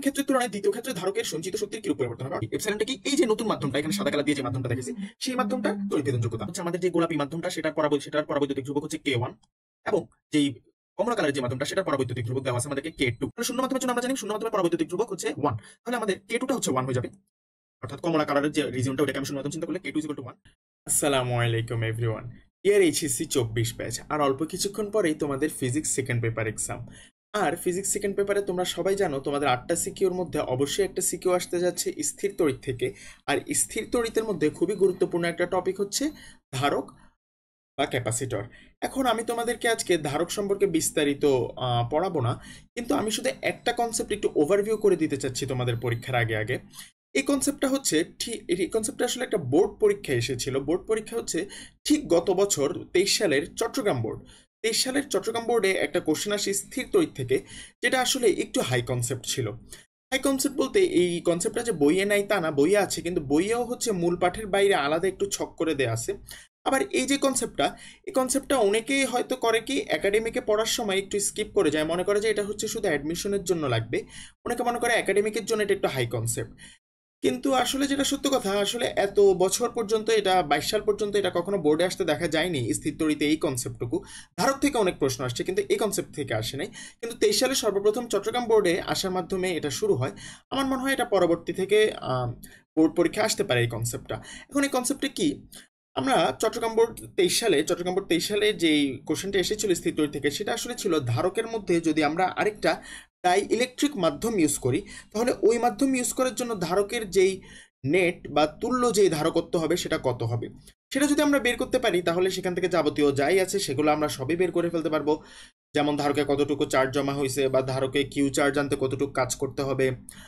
ক্ষেত্রের তুলনায় দ্বিতীয় ক্ষেত্রে ধারকের সঞ্চিত শক্তির কিরূপ পরিবর্তন হবে? এপসাইলনটা কি? এই যে নতুন মাধ্যমটা এখানে সাদা কালার দিয়ে যে মাধ্যমটা দেখেছি সেই মাধ্যমটা তড়িৎ ভেদন যোগ্যতা হচ্ছে আমাদের যে গোলাপী মাধ্যমটা সেটার পরাবৈদ্যুতিক ধ্রুবক হচ্ছে K1 এবং যেই কমলা কালারের যে মাধ্যমটা সেটার পরাবৈদ্যুতিক ধ্রুবক দেওয়া আছে আমাদেরকে K2। তাহলে শূন্য মাধ্যমের জন্য আমরা জানি শূন্য মাধ্যমের পরাবৈদ্যুতিক ধ্রুবক হচ্ছে 1, তাহলে আমাদের K2টা হচ্ছে 1 হয়ে যাবে, অর্থাৎ কমলা কালারের যে রিজিয়নটা ওটাকে আমি শূন্য মাধ্যম চিন্তা করলে K2 = 1। আসসালামু আলাইকুম এভরিওয়ান। ইয়ার এইচএসসি 24 ব্যাচ, আর অল্প কিছুক্ষণ পরেই তোমাদের ফিজিক্স সেকেন্ড পেপার এক্সাম। আর ফিজিক্স সেকেন্ড পেপারে তোমরা সবাই জানো তোমাদের 8টা সিকিউর মধ্যে অবশ্যই একটা সিকিউ আসতে যাচ্ছে স্থির তড়িৎ থেকে। আর স্থির তড়িতের মধ্যে খুবই গুরুত্বপূর্ণ একটা টপিক হচ্ছে ধারক বা ক্যাপাসিটর। এখন আমি তোমাদেরকে আজকে ধারক সম্পর্কে বিস্তারিত পড়াবো না, কিন্তু আমি শুধু একটা কনসেপ্ট একটু ওভারভিউ করে দিতে চাচ্ছি তোমাদের পরীক্ষার আগে আগে। এই কনসেপ্টটা হচ্ছে ঠিক, এই কনসেপ্টটা আসলে একটা বোর্ড পরীক্ষা এসেছিল। বোর্ড পরীক্ষা হচ্ছে ঠিক গত বছর 23 সালের চট্টগ্রাম বোর্ড। 23 সালের চট্টগ্রাম বোর্ডে একটা কোশ্চেন আসে স্থির তড়িৎ থেকে, যেটা আসলে একটু হাই কনসেপ্ট ছিল। হাই কনসেপ্ট বলতে এই কনসেপ্টটা যে বইয়ে নাই তা না, বইয়ে আছে, কিন্তু বইয়েও হচ্ছে মূল পাঠের বাইরে আলাদা একটু ছক করে দেয়া আছে। আবার এই যে কনসেপ্টটা, এই কনসেপ্টটা অনেকেই হয়তো করে কি একাডেমিকে পড়ার সময় একটু স্কিপ করে যায়, মনে করে যে এটা হচ্ছে শুধু অ্যাডমিশনের জন্য লাগবে। অনেকে মনে করে একাডেমিকের জন্য এটা একটু হাই কনসেপ্ট, কিন্তু আসলে যেটা সত্য কথা, আসলে এত বছর পর্যন্ত, এটা 22 সাল পর্যন্ত এটা কখনো বোর্ডে আসতে দেখা যায়নি স্থির তড়িতে এই কনসেপ্টটুকু। ধারক থেকে অনেক প্রশ্ন আসছে কিন্তু এই কনসেপ্ট থেকে আসে নাই। কিন্তু 23 সালে সর্বপ্রথম চট্টগ্রাম বোর্ডে আসার মাধ্যমে এটা শুরু হয়। আমার মনে হয় এটা পরবর্তী থেকে বোর্ড পরীক্ষা আসতে পারে এই কনসেপ্টটা। এখন এই কনসেপ্টে কি, আমরা চট্টগ্রাম বোর্ড 23 সালে যেই কোশ্চেনটা এসেছিল স্থির তড়িৎ থেকে, সেটা আসলে ছিল ধারকের মধ্যে যদি আমরা আরেকটা ডাই ইলেকট্রিক মাধ্যম ইউজ করি, তাহলে ওই মাধ্যম ইউজ করার জন্য ধারকের যেই নেট বা তুল্য যেই ধারকত্ব হবে সেটা কত হবে। সেটা যদি আমরা বের করতে পারি তাহলে সেখান থেকে যাবতীয় যাই আছে সেগুলো আমরা সবই বের করে ফেলতে পারবো। যেমন ধারকে কতটুকু চার্জ জমা হয়েছে, বা ধারকে কিউ চার্জ আনতে কতটুকু কাজ করতে হবে,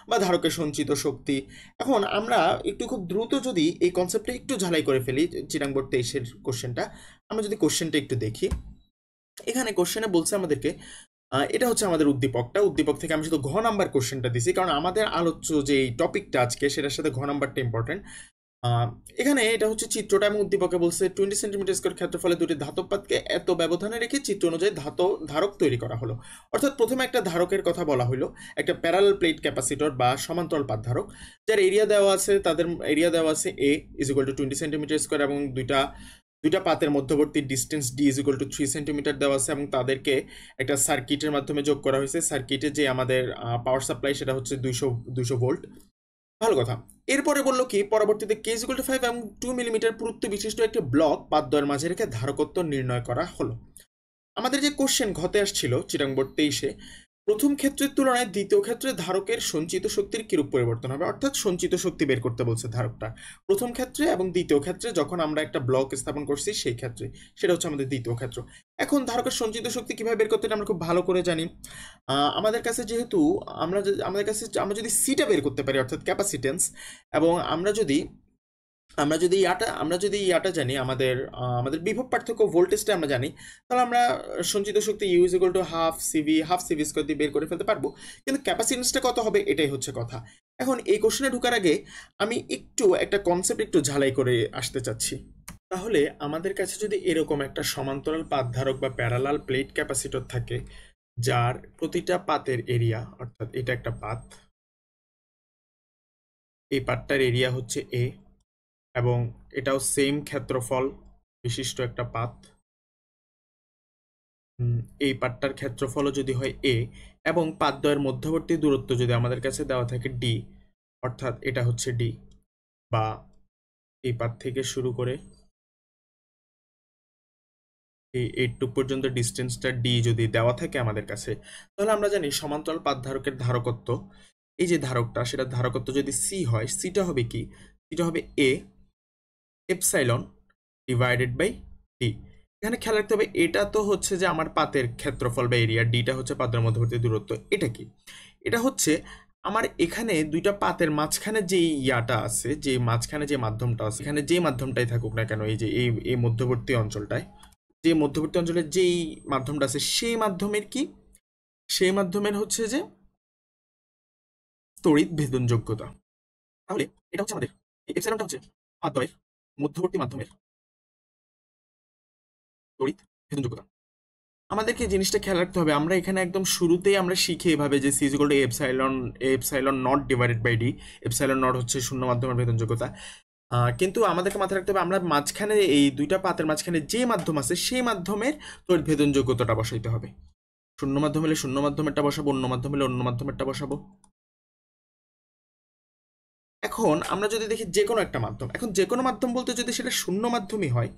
বা ধারকের সঞ্চিত শক্তি। এখন আমরা একটু খুব দ্রুত যদি এই কনসেপ্টটা একটু ঝালাই করে ফেলি, চিটাং বোর্ড 23-এর কোশ্চেনটা, আমরা যদি কোশ্চেনটা একটু দেখি, এখানে কোশ্চেনে বলছে আমাদেরকে, এটা হচ্ছে আমাদের উদ্দীপক থেকে আমি শুধু ঘ নাম্বার কোশ্চেনটা দিছি, কারণ আমাদের আলোচ্য যে টপিকটা আজকে সেটার সাথে ঘ নাম্বারটা ইম্পর্টেন্ট। এখানে এটা হচ্ছে চিত্রটা, এবং উদ্দীপকে বলছে 20 সেন্টিমিটার স্কয়ার ক্ষেত্রফলে দুটি ধাতব পাতকে এত ব্যবধানে রেখে চিত্র অনুযায়ী ধারক তৈরি করা হলো। অর্থাৎ প্রথমে একটা ধারকের কথা বলা হলো, একটা প্যারালাল প্লেট ক্যাপাসিটর বা সমান্তরাল পাত ধারক, যার এরিয়া দেওয়া আছে, তাদের এরিয়া দেওয়া আছে A = 20 সেন্টিমিটার স্কয়ার, এবং দুইটা পাতের মধ্যবর্তী ডিস্টেন্স D = 3 সেন্টিমিটার দেওয়া আছে, এবং তাদেরকে একটা সার্কিটের মাধ্যমে যোগ করা হয়েছে। সার্কিটে যে আমাদের পাওয়ার সাপ্লাই সেটা হচ্ছে 200 ভোল্ট। ভালো কথা। এরপরে বললো কি, পরবর্তীতে K = 5 এবং 2 মিলিমিটার পুরুত্ব বিশিষ্ট একটি ব্লক পাতদ্বয়ের মাঝে রেখে ধারকত্ব নির্ণয় করা হলো। আমাদের যে কোশ্চেন ঘতে আসছিল চিটাং বোর্ড 23-এ, প্রথম ক্ষেত্রের তুলনায় দ্বিতীয় ক্ষেত্রে ধারকের সঞ্চিত শক্তির কিরূপ পরিবর্তন হবে, অর্থাৎ সঞ্চিত শক্তি বের করতে বলছে ধারকটা প্রথম ক্ষেত্রে এবং দ্বিতীয় ক্ষেত্রে, যখন আমরা একটা ব্লক স্থাপন করছি সেই ক্ষেত্রে। সেটা হচ্ছে আমাদের দ্বিতীয় ক্ষেত্র। এখন ধারকের সঞ্চিত শক্তি কিভাবে বের করতে হয় আমরা খুব ভালো করে জানি। আমাদের কাছে যেহেতু আমরা যদি সিটা বের করতে পারি, অর্থাৎ ক্যাপাসিটেন্স, এবং আমরা যদি ইয়াটা জানি, আমাদের বিভব পার্থক্য ভোল্টেজটা আমরা জানি, তাহলে আমরা সঞ্চিত শক্তি U is equal to half CV square দিয়ে বের করে ফেলতে পারবো। কিন্তু ক্যাপাসিটেন্সটা কত হবে এটাই হচ্ছে কথা। এখন এই কোশ্চেনে ঢোকার আগে আমি একটু একটা কনসেপ্ট একটু ঝালাই করে আসতে চাচ্ছি। তাহলে আমাদের কাছে যদি এরকম একটা সমান্তরাল পাত ধারক বা প্যারালাল প্লেট ক্যাপাসিটর থাকে, যার প্রতিটা পাতের এরিয়া, অর্থাৎ এটা একটা পাত, এই পাতটার এরিয়া হচ্ছে A, এবং এটাও সেম ক্ষেত্রফল বিশিষ্ট একটা পাত। এই পাতটার ক্ষেত্রফলও যদি হয় A, এবং পাতদ্বয়ের মধ্যবর্তী দূরত্ব যদি আমাদের কাছে দেওয়া থাকে D, অর্থাৎ এটা হচ্ছে D, বা এই পাত থেকে শুরু করে এই এইটুক পর্যন্ত ডিস্টেন্সটা D যদি দেওয়া থাকে আমাদের কাছে, তাহলে আমরা জানি সমান্তরাল পাত ধারকের ধারকত্ব, এই যে ধারকটা, সেটা ধারকত্ব যদি C হয়, সিটা হবে কি, সিটা হবে A epsilon divided by D. এখানে খেয়াল রাখতে হবে, এটা তো হচ্ছে যে আমার পাতের ক্ষেত্রফল বা এরিয়া, ডিটা হচ্ছে পাতের মধ্যবর্তী দূরত্ব। এটা কি, এটা হচ্ছে আমার এখানে দুইটা পাতের মাঝখানে যে ইয়াটা আছে, যে মাঝখানে যে মাধ্যমটা আছে, এখানে যে মাধ্যমটাই থাকুক না কেন, এই যে এই মধ্যবর্তী অঞ্চলটায়, যে মধ্যবর্তী অঞ্চলে যেই মাধ্যমটা আছে, সেই মাধ্যমের কি, সেই মাধ্যমের হচ্ছে যে তড়িৎ ভেদন যোগ্যতা। তাহলে এটা হচ্ছে আমাদের এপসাইলনটা হচ্ছে পাতদ্বয়ের মধ্যবর্তী মাধ্যমের তড়িৎ ভেদন যোগ্যতা। আমাদেরকে জিনিসটা খেয়াল রাখতে হবে, আমরা এখানে একদম শুরুতেই আমরা শিখি এভাবে যে C is equal to epsilon not divided by D. Epsilon not হচ্ছে শূন্য মাধ্যমের ভেদনযোগ্যতা। কিন্তু আমাদেরকে মাথায় রাখতে হবে আমরা মাঝখানে এই দুইটা পাতের মাঝখানে যে মাধ্যম আছে সেই মাধ্যমের তড়িৎ ভেদনযোগ্যতাটা বসাইতে হবে। শূন্য মাধ্যম হলে শূন্য মাধ্যমেরটা বসাবো, অন্য মাধ্যম হলে অন্য মাধ্যমেরটা বসাবো। এখন আমরা যদি দেখি যে কোনো একটা মাধ্যম, এখন যে কোনো মাধ্যম বলতে যদি সেটা শূন্য মাধ্যমই হয়,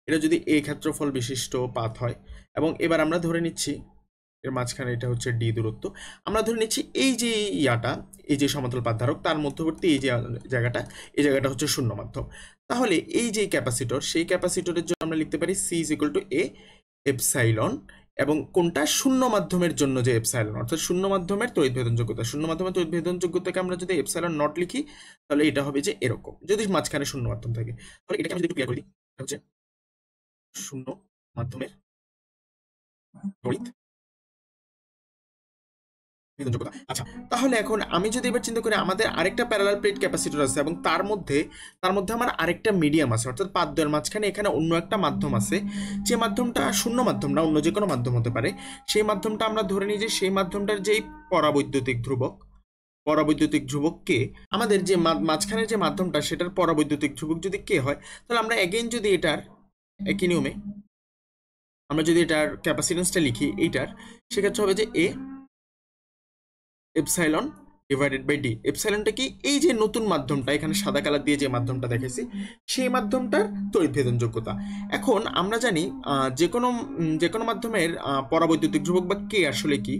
এটা যদি এ ক্ষেত্রফল বিশিষ্ট পাত হয়, এবং এবার আমরা ধরে নিচ্ছি এর মাঝখানে এটা হচ্ছে ডি দূরত্ব, আমরা ধরে নিচ্ছি এই যে ইয়াটা, এই যে সমতল পাত ধারক তার মধ্যবর্তী এই যে জায়গাটা, এই জায়গাটা হচ্ছে শূন্য মাধ্যম। তাহলে এই যে ক্যাপাসিটর, সেই ক্যাপাসিটরের জন্য আমরা লিখতে পারি C is equal to A epsilon, এবং কোনটা শূন্য মাধ্যমের জন্য যে এপসাইলন, অর্থাৎ শূন্য মাধ্যমের তড়িৎ ভেদনযোগ্যতা, শূন্য মাধ্যমের তড়িৎ ভেদনযোগ্যতাকে আমরা যদি এপসাইলন নট লিখি তাহলে এটা হবে যে এরকম, যদি মাঝখানে শূন্য মাধ্যম থাকে। তাহলে এটাকে আমি যদি একটু ক্লিয়ার করে দিই, এটা হচ্ছে শূন্য মাধ্যমের তড়িৎ ভেদনযোগ্যতা। আচ্ছা, তাহলে এখন আমি যদি এবার চিন্তা করি আমাদের আরেকটা প্যারালাল প্লেট ক্যাপাসিটর আছে, এবং তার মধ্যে আমার আরেকটা মিডিয়াম আছে, অর্থাৎ পাতদ্বয়ের মাঝখানে এখানে অন্য একটা মাধ্যম আছে, যে মাধ্যমটা শূন্য মাধ্যম না, অন্য যে কোনো মাধ্যম হতে পারে। সেই মাধ্যমটা আমরা ধরে নিই যে সেই মাধ্যমটার যেই পরাবৈদ্যুতিক ধ্রুবক কে, আমাদের যে মাঝখানের যে মাধ্যমটা সেটার পরাবৈদ্যুতিক ধ্রুবক যদি কে হয়, তাহলে আমরা এগেইন যদি এটার একই নিয়মে আমরা যদি এটার ক্যাপাসিটেন্সটা লিখি এইটার, সেক্ষেত্রে হবে যে A epsilon divided by D. এপসাইলনটা কি, এই যে নতুন মাধ্যমটা এখানে সাদা কালার দিয়ে যে মাধ্যমটা দেখেছি সেই মাধ্যমটার তড়িৎ ভেদনযোগ্যতা। এখন আমরা জানি যে কোনো মাধ্যমের পরাবৈদ্যুতিক ধ্রুবক বা কে আসলে কি,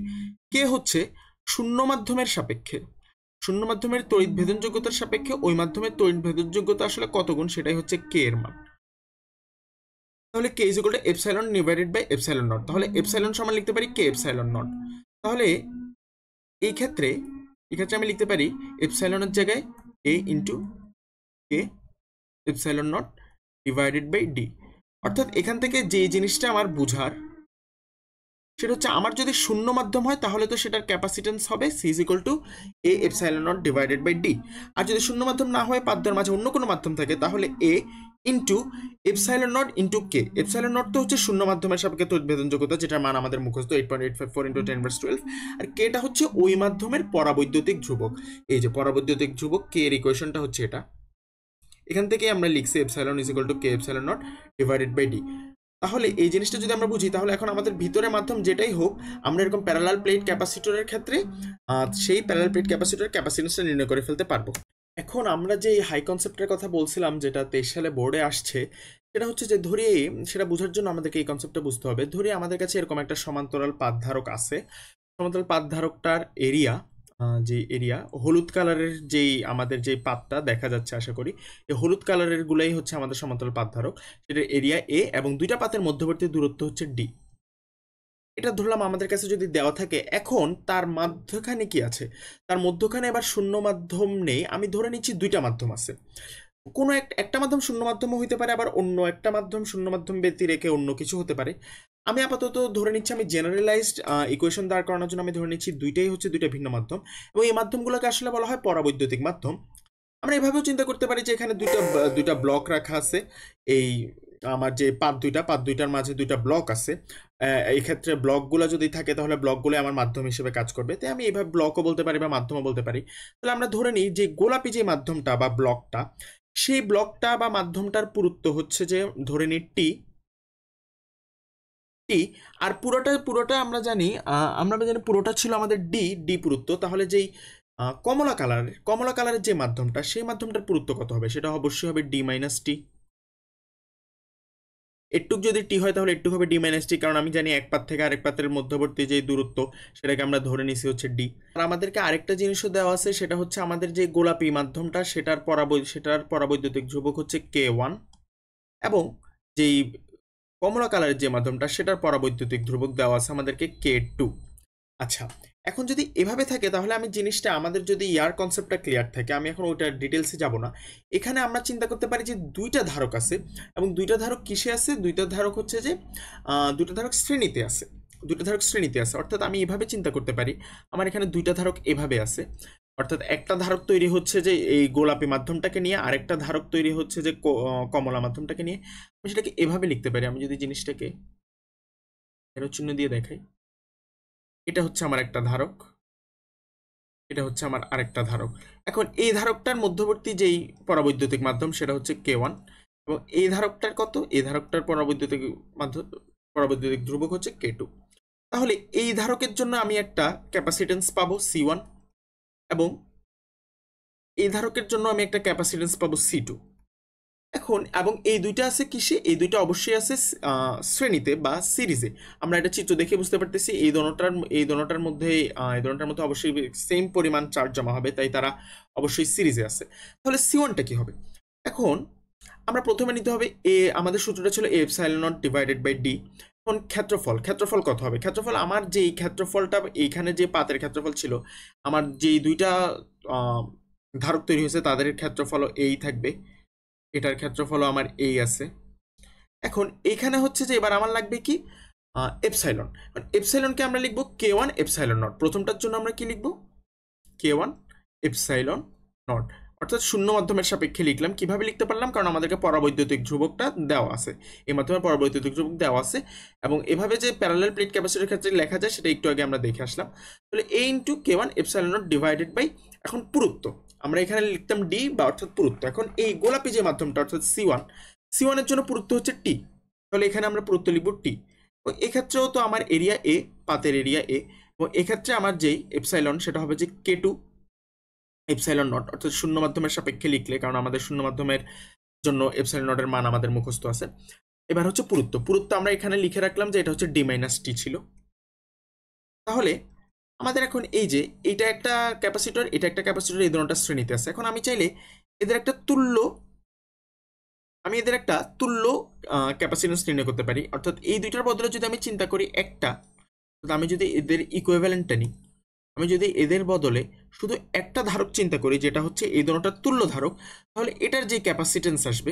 কে হচ্ছে শূন্য মাধ্যমের সাপেক্ষে, শূন্য মাধ্যমের তড়িৎ ভেদনযোগ্যতার সাপেক্ষে ওই মাধ্যমের তড়িৎ ভেদনযোগ্যতা আসলে কত গুণ, সেটাই হচ্ছে কে এর মান। তাহলে K is equal to epsilon divided by epsilon nought, তাহলে এপসাইলন সমান লিখতে পারি কে এপসাইলন নট। তাহলে এই ক্ষেত্রে আমি লিখতে পারি এপসাইলনের জায়গায় A into K epsilon not divided by D. অর্থাৎ এখান থেকে যে জিনিসটা আমার বুঝার, সেটা হচ্ছে আমার যদি শূন্য মাধ্যম হয় তাহলে তো সেটার ক্যাপাসিটেন্স হবে C is equal to A epsilon not divided by D. আর যদি শূন্য মাধ্যম না হয়, পাতদ্বয়ের মাঝে অন্য কোনো মাধ্যম থাকে, তাহলে A into epsilon nought into K. Epsilon nought তো হচ্ছে শূন্য মাধ্যমের সাপেক্ষে তড়িৎ ভেদনযোগ্যতা, যেটার মান আমাদের মুখস্থ 8.854 ইন্টু 10⁻12। আর কেটা হচ্ছে ওই মাধ্যমের পরাবৈদ্যুতিক ধ্রুবক। এই যে পরাবৈদ্যুতিক ধ্রুবক কে এর ইকুয়েশনটা হচ্ছে এটা, এখান থেকে আমরা লিখছি epsilon is equal to K epsilon not divided by D. তাহলে এই জিনিসটা যদি আমরা বুঝি, তাহলে এখন আমাদের ভিতরের মাধ্যম যেটাই হোক, আমরা এরকম প্যারালাল প্লেট ক্যাপাসিটরের ক্ষেত্রে সেই প্যারালাল প্লেট ক্যাপাসিটরের ক্যাপাসিটেন্সটা নির্ণয় করে ফেলতে পারবো। এখন আমরা যে হাই কনসেপ্টের কথা বলছিলাম, যেটা 23 সালে বোর্ডে আসছে, সেটা হচ্ছে যে ধরি, সেটা বোঝার জন্য আমাদেরকে এই কনসেপ্টটা বুঝতে হবে। ধরি আমাদের কাছে এরকম একটা সমান্তরাল পাতধারক আছে, সমান্তরাল পাতধারকটার এরিয়া, যে এরিয়া হলুদ কালারের যেই আমাদের যেই পাতটা দেখা যাচ্ছে, আশা করি এই হলুদ কালারের গুলাই হচ্ছে আমাদের সমান্তরাল পাতধারক, সেটার এরিয়া এ, এবং দুইটা পাতের মধ্যবর্তী দূরত্ব হচ্ছে ডি। এটা ধরলাম আমাদের কাছে যদি দেওয়া থাকে। এখন তার মধ্যখানে কি আছে, তার মধ্যখানে এবার শূন্য মাধ্যম নেই, আমি ধরে নিচ্ছি দুইটা মাধ্যম আছে। কোনো একটা মাধ্যম শূন্য মাধ্যমও হইতে পারে, আবার অন্য একটা মাধ্যম শূন্য মাধ্যম ব্যতি রেখে অন্য কিছু হতে পারে। আমি আপাতত ধরে নিচ্ছি, আমি জেনারেলাইজড ইকুয়েশন দাঁড় করানোর জন্য আমি ধরে নিচ্ছি দুইটাই হচ্ছে দুইটা ভিন্ন মাধ্যম, এবং এই মাধ্যমগুলোকে আসলে বলা হয় পরাবৈদ্যুতিক মাধ্যম। আমরা এভাবেও চিন্তা করতে পারি যে এখানে দুইটা ব্লক রাখা আছে, এই আমার যে পাত দুইটার মাঝে দুইটা ব্লক আছে। এই ক্ষেত্রে ব্লকগুলো যদি থাকে তাহলে ব্লকগুলো আমার মাধ্যম হিসেবে কাজ করবে, তাই আমি এইভাবে ব্লকও বলতে পারি বা মাধ্যমও বলতে পারি। তাহলে আমরা ধরে নিই যে গোলাপি যে মাধ্যমটা বা ব্লকটা, সেই ব্লকটা বা মাধ্যমটার পুরুত্ব হচ্ছে যে ধরে নিই টি, আর পুরোটা আমরা জানি পুরোটা ছিল আমাদের ডি পুরুত্ব। তাহলে যেই কমলা কালারের যে মাধ্যমটা, সেই মাধ্যমটার পুরুত্ব কত হবে, সেটা অবশ্যই হবে ডি মাইনাস টি। একটুক যদি টি হয় তাহলে একটু হবে ডি মাইনাস টি, কারণ আমি জানি এক পাত থেকে আরেক পাতের মধ্যবর্তী যে দূরত্ব সেটাকে আমরা ধরে নিছি হচ্ছে ডি। আর আমাদেরকে আরেকটা জিনিসও দেওয়া আছে, সেটা হচ্ছে আমাদের যে গোলাপি মাধ্যমটা সেটার পরাবৈদ্যুতিক ধ্রুবক হচ্ছে K1, এবং যেই কমলা কালারের যে মাধ্যমটা সেটার পরাবৈদ্যুতিক ধ্রুবক দেওয়া আছে আমাদেরকে K2। আচ্ছা, এখন যদি এভাবে থাকে তাহলে আমি জিনিসটা, আমাদের যদি ইয়ার কনসেপ্টটা ক্লিয়ার থাকে, আমি এখন ওইটার ডিটেলসে যাব না। এখানে আমরা চিন্তা করতে পারি যে দুইটা ধারক আছে, এবং দুইটা ধারক কিসে আছে, দুইটা ধারক হচ্ছে যে দুইটা ধারক শ্রেণীতে আছে, অর্থাৎ আমি এভাবে চিন্তা করতে পারি, আমার এখানে দুইটা ধারক এভাবে আছে, অর্থাৎ একটা ধারক তৈরি হচ্ছে যে এই গোলাপি মাধ্যমটাকে নিয়ে, আরেকটা ধারক তৈরি হচ্ছে যে কমলা মাধ্যমটাকে নিয়ে। আমি সেটাকে এভাবে লিখতে পারি, আমি যদি জিনিসটাকে এরো চিহ্ন দিয়ে দেখাই। এটা হচ্ছে আমার একটা ধারক, এটা হচ্ছে আমার আরেকটা ধারক। এখন এই ধারকটার মধ্যবর্তী যেই পরাবৈদ্যুতিক মাধ্যম সেটা হচ্ছে K1, এবং এই ধারকটার কত, এই ধারকটার পরাবৈদ্যুতিক মাধ্যম, পরাবৈদ্যুতিক ধ্রুবক হচ্ছে K2। তাহলে এই ধারকের জন্য আমি একটা ক্যাপাসিটেন্স পাবো C1, এবং এই ধারকের জন্য আমি একটা ক্যাপাসিটেন্স পাবো C2। এখন এবং এই দুইটা আছে কিসে, এই দুইটা অবশ্যই আছে শ্রেণীতে বা সিরিজে। আমরা এটা চিত্র দেখে বুঝতে পারতেছি এই দোনোটার মধ্যে অবশ্যই সেম পরিমাণ চার্জ জমা হবে, তাই তারা অবশ্যই সিরিজে আছে। তাহলে C1টা কি হবে? এখন আমরা প্রথমে নিতে হবে আমাদের সূত্রটা ছিল A epsilon not divided by D. এখন ক্ষেত্রফল কত হবে? ক্ষেত্রফল আমার যেই ক্ষেত্রফলটা এইখানে যে পাতের ক্ষেত্রফল ছিল, আমার যেই দুইটা ধারক তৈরি হয়েছে তাদের ক্ষেত্রফল এই থাকবে, এটার ক্ষেত্রফল আমার এই আছে। এখন এখানে হচ্ছে যে এবার আমার লাগবে কি এপসাইলন। এপসাইলনকে আমরা লিখবো K1 এপসাইলন নট। প্রথমটার জন্য আমরা কি লিখবো? K1 এপসাইলন নট, অর্থাৎ শূন্য মাধ্যমের সাপেক্ষে লিখলাম। কিভাবে লিখতে পারলাম? কারণ আমাদেরকে পরাবৈদ্যুতিক ধ্রুবকটা দেওয়া আছে, এই মাধ্যমে পরাবৈদ্যুতিক ধ্রুবক দেওয়া আছে, এবং এভাবে যে প্যারালাল প্লেট ক্যাপাসিটরের ক্ষেত্রে লেখা যায় সেটা একটু আগে আমরা দেখে আসলাম। তাহলে A into K1 epsilon not divided by, এখন পুরুত্ব আমরা এখানে লিখতাম ডি বা অর্থাৎ পুরুত্ব। এখন এই গোলাপি যে মাধ্যমটা অর্থাৎ C1 এর জন্য পুরুত্ব হচ্ছে টি, তাহলে এখানে আমরা পুরুত্ব লিখব টি। এক্ষেত্রেও তো আমার এরিয়া এ, পাতের এরিয়া এ, এবং এক্ষেত্রে আমার যেই এপসাইলন সেটা হবে যে K2 এপসাইলন নট, অর্থাৎ শূন্য মাধ্যমের সাপেক্ষে লিখলে, কারণ আমাদের শূন্য মাধ্যমের জন্য এপসাইলন নটের মান আমাদের মুখস্থ আছে। এবার হচ্ছে পুরুত্ব আমরা এখানে লিখে রাখলাম যে এটা হচ্ছে ডি মাইনাস টি ছিল। তাহলে আমাদের এখন এই যে এটা একটা ক্যাপাসিটর, এটা একটা ক্যাপাসিটর, এই দুটোটা শ্রেণীতে আছে। এখন আমি চাইলে এদের একটা তুল্য ক্যাপাসিট্যান্স নির্ণয় করতে পারি। অর্থাৎ এই দুইটার বদলে যদি আমি চিন্তা করি একটা, আমি যদি এদের ইকুইভ্যালেন্টটা নিই, আমি যদি এদের বদলে শুধু একটা ধারক চিন্তা করি যেটা হচ্ছে এই দুটোটার তুল্য ধারক, তাহলে এটার যে ক্যাপাসিটেন্স আসবে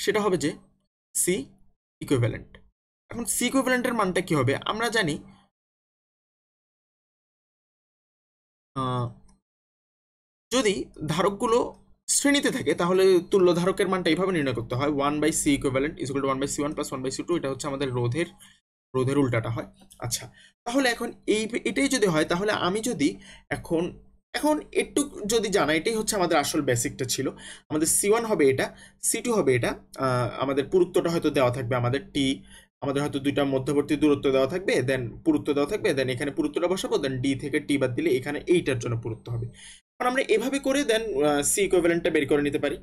সেটা হবে যে সি ইকুইভ্যালেন্ট। এখন সি ইকুইভ্যালেন্টের মানটা কি হবে? আমরা জানি যদি ধারকগুলো শ্রেণীতে থাকে তাহলে তুল্য ধারকের মানটা এইভাবে নির্ণয় করতে হয়, 1/c equivalent is equal two 1/c1 plus 1/c2। এটা হচ্ছে আমাদের রোধের উল্টাটা হয়। আচ্ছা, তাহলে এখন এটাই যদি হয়, তাহলে আমি যদি এখন এখন একটু যদি জানা, এটাই হচ্ছে আমাদের আসল বেসিকটা ছিল। আমাদের C1 হবে এটা, C2 হবে এটা, আমাদের পুরুত্বটা হয়তো দেওয়া থাকবে আমাদের টি, আমাদের হয়তো দুইটা মধ্যবর্তী দূরত্ব দেওয়া থাকবে, দেন পুরুত্ব দেওয়া থাকবে, দেন এখানে পুরুত্বটা বসাবো, দেন ডি থেকে টি বাদ দিলে এখানে এইটার জন্য পুরুত্ব হবে। কারণ আমরা এভাবে করে দেন সি ইকুইভ্যালেন্টটা বের করে নিতে পারি।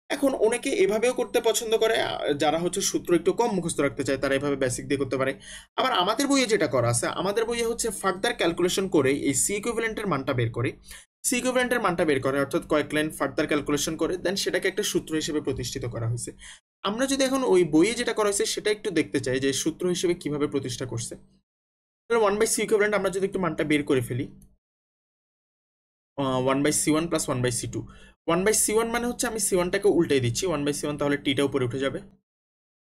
এখন অনেকে এভাবেও করতে পছন্দ করে, যারা হচ্ছে সূত্র একটু কম মুখস্থ রাখতে চায় তারা এভাবে বেসিক দিয়ে করতে পারে। আবার আমাদের বইয়ে যেটা করা আছে, আমাদের বইয়ে হচ্ছে ফার্দার ক্যালকুলেশন করে এই সি ইকুইভ্যালেন্টের মানটা বের করে, অর্থাৎ কয়েক লাইন ফার্দার ক্যালকুলেশন করে দেন সেটাকে একটা সূত্র হিসেবে প্রতিষ্ঠিত করা হয়েছে। আমরা যদি এখন ওই বইয়ে যেটা করা হয়েছে সেটা একটু দেখতে চাই যে সূত্র হিসেবে কিভাবে প্রতিষ্ঠা করছে, তাহলে 1/c ইকুইভ্যালেন্ট আমরা যদি একটু মানটা বের করে ফেলি, 1/c1 প্লাস 1/c2। 1/c1 মানে হচ্ছে আমি C1টাকে উল্টে দিচ্ছি, 1/c1, তাহলে টিটা উপরে উঠে যাবে,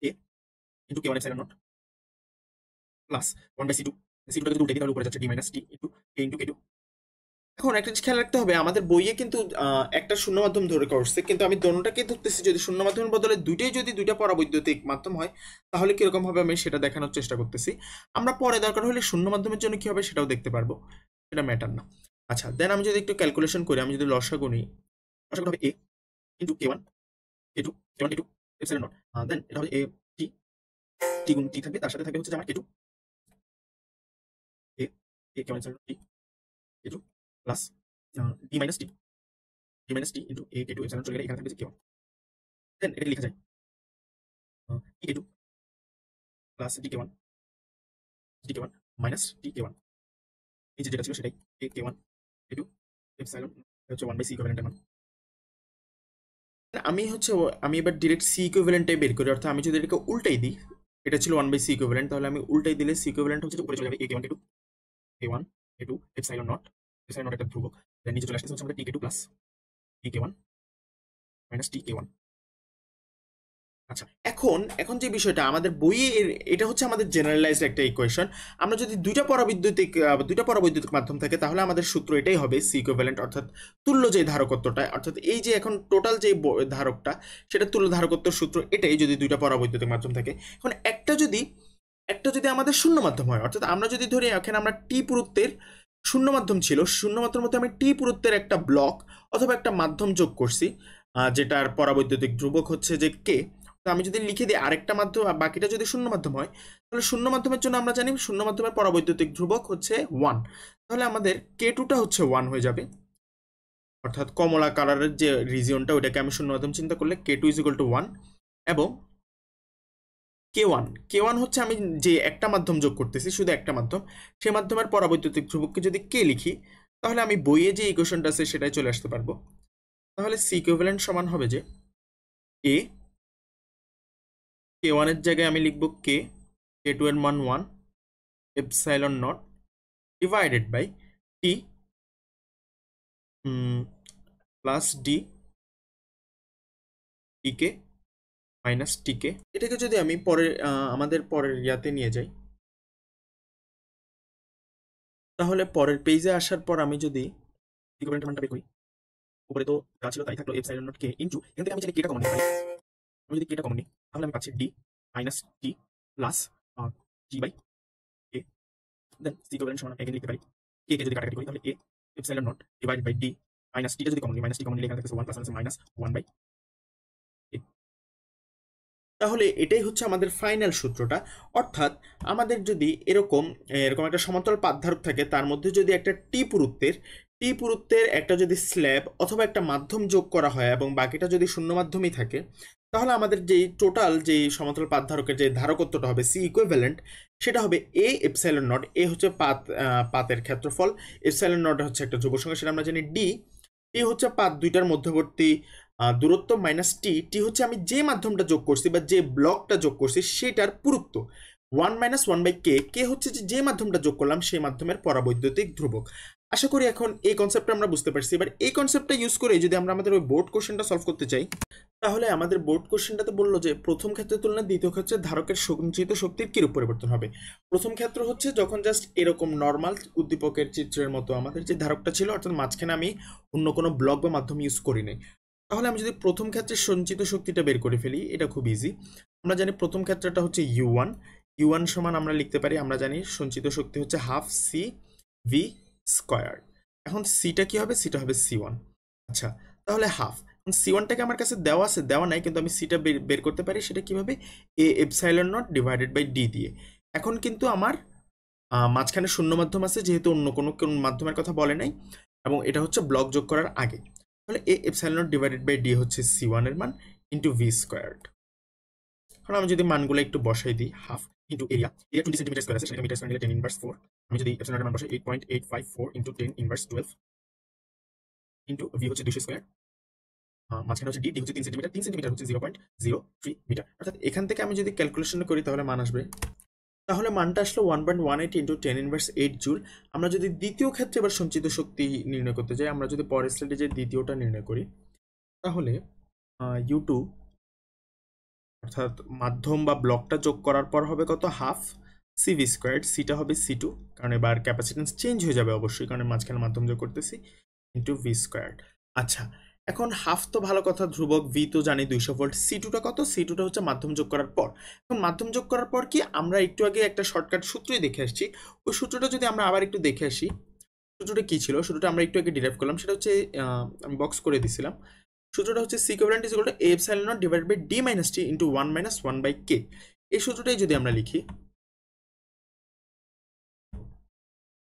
a into K1 epsilon not plus 1/c2, c2টাকে যদি উল্টে দিই তাহলে উপরে যাচ্ছে d minus T into a into K2। এখন একটা জিনিস খেয়াল রাখতে হবে, আমাদের বইয়ে কিন্তু একটা শূন্য মাধ্যম ধরে করছে, কিন্তু আমি দোনোটাকে ধরতেছি। যদি শূন্য মাধ্যমের বদলে দুইটা পরাবৈদ্যুতিক মাধ্যম হয় তাহলে কিরকম হবে আমি সেটা দেখানোর চেষ্টা করতেছি। আমরা পরে দরকার হলে শূন্য মাধ্যমের জন্য কি হবে সেটাও দেখতে পারবো, সেটা ম্যাটার না। আচ্ছা, দেন আমি যদি একটু ক্যালকুলেশন করি, আমি যদি লসাগু নিই, লসাগু হবে a into K1 K2 K1 K2 epsilon nought, then এটা হবে a টি, টি গুণ টি থাকবে, তার সাথে থাকবে হচ্ছে আমার K2 a K1 epsilon T K2 plus d minus T into a K2 epsilon চলে গেলে এখানে থাকবে যে K1। দেন এটা লেখা যায় T K2 plus d K1 minus T K1, নিচে যেটা ছিল সেটাই a K1 K2 এপসাইলন হচ্ছে 1/c ইকুইভ্যালেন্টের মান। আমি এবার ডিরেক্ট সি ইকুইভ্যালেন্টে বের করি, অর্থাৎ আমি যদি এটাকে উল্টাই দিই, এটা ছিল 1/c ইকুইভ্যালেন্ট, তাহলে আমি উল্টাই দিলে সি ইকুইভ্যালেন্ট হচ্ছে উপরে চলে যাবে a K1 K2 epsilon not একটা ধ্রুবক, দেন নিচে চলে আসছে হচ্ছে আমাদের টি K2 প্লাস টি K1 মাইনাস টি K1। আচ্ছা, এখন যে বিষয়টা আমাদের বইয়ে এটা হচ্ছে আমাদের জেনারেলাইজড একটা ইকুয়েশন। আমরা যদি দুইটা পরাবৈদ্যুতিক মাধ্যম থাকে তাহলে আমাদের সূত্র এটাই হবে সি ইকুইভ্যালেন্ট, অর্থাৎ তুল্য যে ধারকত্বটা, অর্থাৎ এই যে এখন টোটাল যে ধারকটা সেটা তুল্য ধারকত্বের সূত্র এটাই যদি দুইটা পরাবৈদ্যুতিক মাধ্যম থাকে। এখন একটা যদি একটা যদি আমাদের শূন্য মাধ্যম হয়, অর্থাৎ আমরা যদি ধরি এখানে আমরা টি পুরুত্বের শূন্য মাধ্যম ছিল, শূন্য মাধ্যমের মধ্যে আমি টি পুরুত্বের একটা ব্লক অথবা একটা মাধ্যম যোগ করছি, যেটার পরাবৈদ্যুতিক ধ্রুবক হচ্ছে যে কে। তো আমি যদি লিখে দিই আরেকটা মাধ্যম, বাকিটা যদি শূন্য মাধ্যম হয়, তাহলে শূন্য মাধ্যমের জন্য আমরা জানি শূন্য মাধ্যমের পরাবৈদ্যুতিক ধ্রুবক হচ্ছে 1। তাহলে আমাদের কে টুটা হচ্ছে 1 হয়ে যাবে, অর্থাৎ কমলা কালারের যে রিজিয়নটা ওইটাকে আমি শূন্য মাধ্যম চিন্তা করলে কে টু ইজ ইকুয়াল টু 1। এবং কে ওয়ান হচ্ছে আমি যে একটা মাধ্যম যোগ করতেছি, শুধু একটা মাধ্যম, সেই মাধ্যমের পরাবৈদ্যুতিক ধ্রুবককে যদি কে লিখি, তাহলে আমি বইয়ে যে ইকুয়েশনটা আছে সেটাই চলে আসতে পারবো। তাহলে সি ইকুইভ্যালেন্ট সমান হবে যে এ কে ওয়ানের জায়গায় আমি লিখবো কে টু এর মান 1 epsilon not divided by T plus D টিকে মাইনাস টিকে। এটাকে যদি আমি পরের আমাদের পরের ইয়াতে নিয়ে যাই, তাহলে পরের পেজে আসার পর আমি যদি ইকুইভ্যালেন্ট মানটা বের করি, উপরে তো যা ছিল তাই থাকলো এপসাইলন নট কে ইনটু, এখান থেকে আমি যদি কেটা কমন নিই, আমি যদি কেটা কমন নিই তাহলে আমি পাচ্ছি D minus T plus G by K. Then C equivalent সমান এখানে লিখতে পারি কে কে যদি কাটাকাটি করি তাহলে A epsilon not divided by D minus টিটা যদি কমন নিই, মাইনাস টি কমন নিলে এখানে থাকছে 1 প্লাস আছে মাইনাস 1 বাই। তাহলে এটাই হচ্ছে আমাদের ফাইনাল সূত্রটা। অর্থাৎ আমাদের যদি এরকম এরকম একটা সমান্তরাল পাতধারক থাকে, তার মধ্যে যদি একটা টি পুরুত্বের একটা যদি স্ল্যাব অথবা একটা মাধ্যম যোগ করা হয় এবং বাকিটা যদি শূন্য মাধ্যমই থাকে, তাহলে আমাদের যেই টোটাল যেই সমান্তরাল পাতধারকের যে ধারকত্বটা হবে সি ইকুইভ্যালেন্ট, সেটা হবে এ এপসাইলন নট। এ হচ্ছে পাতের ক্ষেত্রফল, এপসাইলন নট হচ্ছে একটা ধ্রুব সংখ্যা সেটা আমরা জানি, ডি হচ্ছে পাত দুইটার মধ্যবর্তী দূরত্ব, মাইনাস টি হচ্ছে আমি যে মাধ্যমটা যোগ করছি বা যে ব্লকটা যোগ করছি সেটার পুরুত্ব, 1 মাইনাস 1 বাই কে হচ্ছে যে মাধ্যমটা যোগ করলাম সেই মাধ্যমের পরাবৈদ্যুতিক ধ্রুবক। আশা করি এখন এই কনসেপ্টটা আমরা বুঝতে পারছি। এবার এই কনসেপ্টটা ইউজ করে যদি আমরা আমাদের ওই বোর্ড কোশ্চেনটা সলভ করতে চাই, তাহলে আমাদের বোর্ড কোশ্চেনটাতে বললো যে প্রথম ক্ষেত্রের তুলনায় দ্বিতীয় ক্ষেত্রে ধারকের সঞ্চিত শক্তির কিরূপ পরিবর্তন হবে। প্রথম ক্ষেত্র হচ্ছে যখন জাস্ট এরকম নর্মাল উদ্দীপকের চিত্রের মতো আমাদের যে ধারকটা ছিল, অর্থাৎ মাঝখানে আমি অন্য কোনো ব্লক বা মাধ্যম ইউজ করি নাই। তাহলে আমি যদি প্রথম ক্ষেত্রে সঞ্চিত শক্তিটা বের করে ফেলি, এটা খুব ইজি। আমরা জানি প্রথম ক্ষেত্রটা হচ্ছে ইউ ওয়ান সমান আমরা লিখতে পারি, আমরা জানি সঞ্চিত শক্তি হচ্ছে হাফ সি ভি স্কোয়ার। এখন সিটা কি হবে, সিটা হবে সি1। আচ্ছা, তাহলে হাফ, সি1টাকে আমার কাছে দেওয়া আছে, দেওয়া নাই, কিন্তু আমি সিটা বের করতে পারি। সেটা কিভাবে, A epsilon not divided by D দিয়ে। এখন কিন্তু আমার মাঝখানে শূন্য মাধ্যম আছে, যেহেতু অন্য কোনো মাধ্যমের কথা বলে নাই, এবং এটা হচ্ছে ব্লক যোগ করার আগে। তাহলে A epsilon not divided by D হচ্ছে সি1 এর মান ইন্টু ভি স্কোয়ার্ড। এখন আমি যদি মানগুলো একটু বসাই দিই, half into area 20 centimetre square আছে, সেটাকে মিটার স্কোয়ার নিলে 10 ইনভার্স 4। আমি যদি এপসাইলন নটের মান বসাই 8.854 ইন্টু 10 ইনভার্স 12 ইন্টু ভি হচ্ছে 200 স্কোয়ার, মাঝখানে হচ্ছে ডি হচ্ছে 3 সেন্টিমিটার, 3 সেন্টিমিটার হচ্ছে 0.03 মিটার। অর্থাৎ এখান থেকে আমি যদি ক্যালকুলেশন করি তাহলে মান আসবে, তাহলে মানটা আসলো 1.18 ইন্টু 10 ইনভার্স 8 জুল। আমরা যদি দ্বিতীয় ক্ষেত্রে এবার সঞ্চিত শক্তি নির্ণয় করতে যাই, আমরা যদি পরের স্লাইডে যে দ্বিতীয়টা নির্ণয় করি, তাহলে ইউ2 অর্থাৎ মাধ্যম বা ব্লকটা যোগ করার পর হবে কত, হাফ সিভি স্কোয়ার্ড, সিটা হবে সি2, কারণ এবার ক্যাপাসিটেন্স চেঞ্জ হয়ে যাবে অবশ্যই, কারণ মাঝখানে মাধ্যম যোগ করতেছি, ইন্টু ভি স্কোয়ার্ড। আচ্ছা, এখন হাফ তো ভালো কথা, ধ্রুবক, ভি তো জানি 200 ভোল্ট, সি2টা কত, সি2টা হচ্ছে মাধ্যম যোগ করার পর। এখন মাধ্যম যোগ করার পর কি, আমরা একটু আগে একটা শর্টকাট সূত্রই দেখে আসছি, ওই সূত্রটা যদি আমরা আবার একটু দেখে আসি, সূত্রটা কি ছিল, সূত্রটা আমরা একটু আগে ডিরাইভ করলাম, সেটা হচ্ছে আমি বক্স করে দিছিলাম। সূত্রটা হচ্ছে C equivalent is equal to A epsilon not divided by D minus T into 1 minus 1 by K. এই সূত্রটাই যদি আমরা লিখি,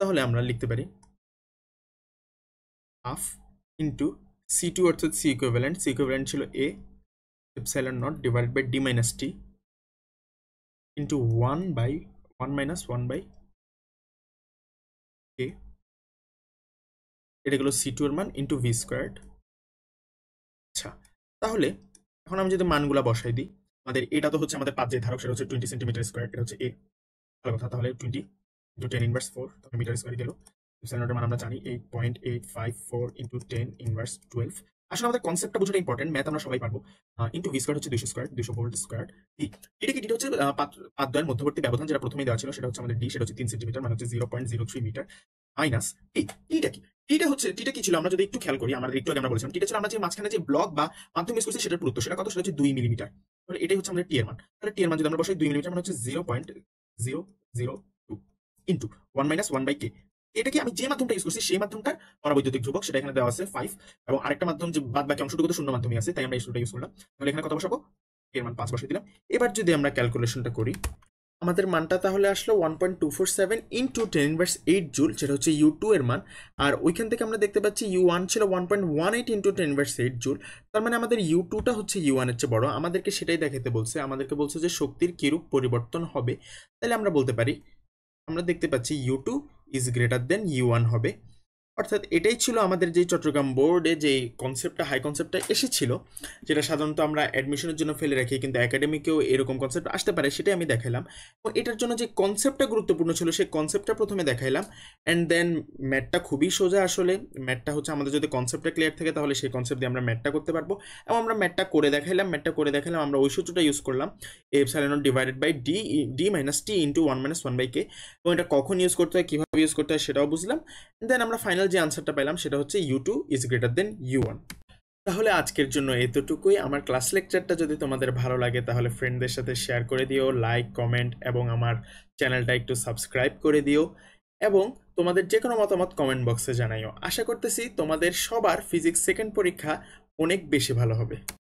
তাহলে আমরা লিখতে পারি হাফ ইন্টু সি2 অর্থাৎ সি ইকুইভ্যালেন্ট ছিল A epsilon not divided by D minus T into 1 by 1 minus 1 by K. এটা গেল সি2 এর মান ইন্টু ভি স্কোয়ার্ড। আচ্ছা, তাহলে এখন আমি যদি মানগুলা বসাই দিই, আমাদের এটা তো হচ্ছে আমাদের পাঁচ যে ধারক, সেটা হচ্ছে 20 সেন্টিমিটার স্কোয়ার, এটা হচ্ছে এ, ভালো কথা। তাহলে 20 ইন্টু 10 ইনভার্স 4, তাহলে মিটার স্কোয়ার গেল। এপসাইলন নটের মান আমরা জানি 8.854 ইন্টু 10 ইনভার্স 12। আসলে আমাদের কনসেপ্টটা বোঝাটা ইম্পর্টেন্ট, ম্যাথ আমরা সবাই পারবো। ইন্টু ভি স্কোয়ার হচ্ছে 200 স্কোয়ার, 200 ভোল্ট স্কোয়ার। এটা কি, এটা হচ্ছে পাতদ্বয়ের মধ্যবর্তী ব্যবধান, যেটা প্রথমেই দেওয়া ছিল, সেটা হচ্ছে আমাদের ডি, সেটা হচ্ছে 3 সেন্টিমিটার, মানে হচ্ছে 0.03 মিটার, মাইনাস টিটা কি, টিটা কি ছিল, আমরা যদি একটু খেয়াল করি, আমাদের একটু আগে আমরা বলেছিলাম টিটা ছিল আমরা যে মাঝখানে যে ব্লক বা মাধ্যম ইউজ করছি সেটার পুরুত্ব, সেটা কত, সেটা হচ্ছে 2 মিলিমিটার। তাহলে এটাই হচ্ছে আমাদের টি এর মান। তাহলে টি এর মান যদি আমরা বসাই 2 মিলিমিটার, মানে হচ্ছে 0 0 2 ইন্টু 1 মাইনাস 1 বাই কে। এটা কি আমি যে মাধ্যমটা ইউজ করছি সেই মাধ্যমটার পরাবৈদ্যুতিক ধ্রুবক, সেটা এখানে দেওয়া আছে 5, এবং আরেকটা মাধ্যম যে বাদ বাকি অংশটুকু তো শূন্য মাধ্যমে আছে, তাই আমরা এই সূত্রটা ইউজ করলাম। তাহলে এখানে কত বসাবো? এর মান 5 বসিয়ে দিলাম। এবার যদি আমরা ক্যালকুলেশনটা করি, আমাদের মানটা তাহলে আসলো 1.247 ইন্টু 10⁻8 জুল, যেটা হচ্ছে U2 এর মান। আর ওইখান থেকে আমরা দেখতে পাচ্ছি U1 ছিল 1.18 ইন্টু 10⁻8 জুল। তার মানে আমাদের U2টা হচ্ছে U1 এর চেয়ে বড়। আমাদেরকে সেটাই দেখাতে বলছে, আমাদেরকে বলছে যে শক্তির কিরূপ পরিবর্তন হবে। তাহলে আমরা বলতে পারি, আমরা দেখতে পাচ্ছি U2 is greater than U1 হবে। অর্থাৎ এটাই ছিল আমাদের যে চট্টগ্রাম বোর্ডে যে কনসেপ্টটা, হাই কনসেপ্টটা এসেছিল, যেটা সাধারণত আমরা অ্যাডমিশনের জন্য ফেলে রাখি, কিন্তু একাডেমিকেও এরকম কনসেপ্ট আসতে পারে, সেটাই আমি দেখাইলাম। এবং এটার জন্য যে কনসেপ্টটা গুরুত্বপূর্ণ ছিল সেই কনসেপ্টটা প্রথমে দেখাইলাম, অ্যান্ড দেন ম্যাথটা খুবই সোজা। আসলে ম্যাথটা হচ্ছে আমাদের যদি কনসেপ্টটা ক্লিয়ার থাকে তাহলে সেই কনসেপ্ট দিয়ে আমরা ম্যাথটা করতে পারবো। এবং আমরা ম্যাথটা করে দেখাইলাম, আমরা ওই সূত্রটা ইউজ করলাম, epsilon not divided by D minus T into 1 minus 1 by K. এবং এটা কখন ইউজ করতে হয়, কীভাবে ইউজ করতে হয় সেটাও বুঝলাম। দেন আমরা ফাইনাল যে আনসারটা পেলাম সেটা হচ্ছে U2 is greater than U1। তাহলে আজকের জন্য এতটুকুই। আমার ক্লাস লেকচারটা যদি তোমাদের ভালো লাগে তাহলে ফ্রেন্ডদের সাথে শেয়ার করে দিও, লাইক, কমেন্ট, এবং আমার চ্যানেলটা একটু সাবস্ক্রাইব করে দিও, এবং তোমাদের যে কোনো মতামত কমেন্ট বক্সে জানাইও। আশা করতেছি তোমাদের সবার ফিজিক্স সেকেন্ড পরীক্ষা অনেক বেশি ভালো হবে।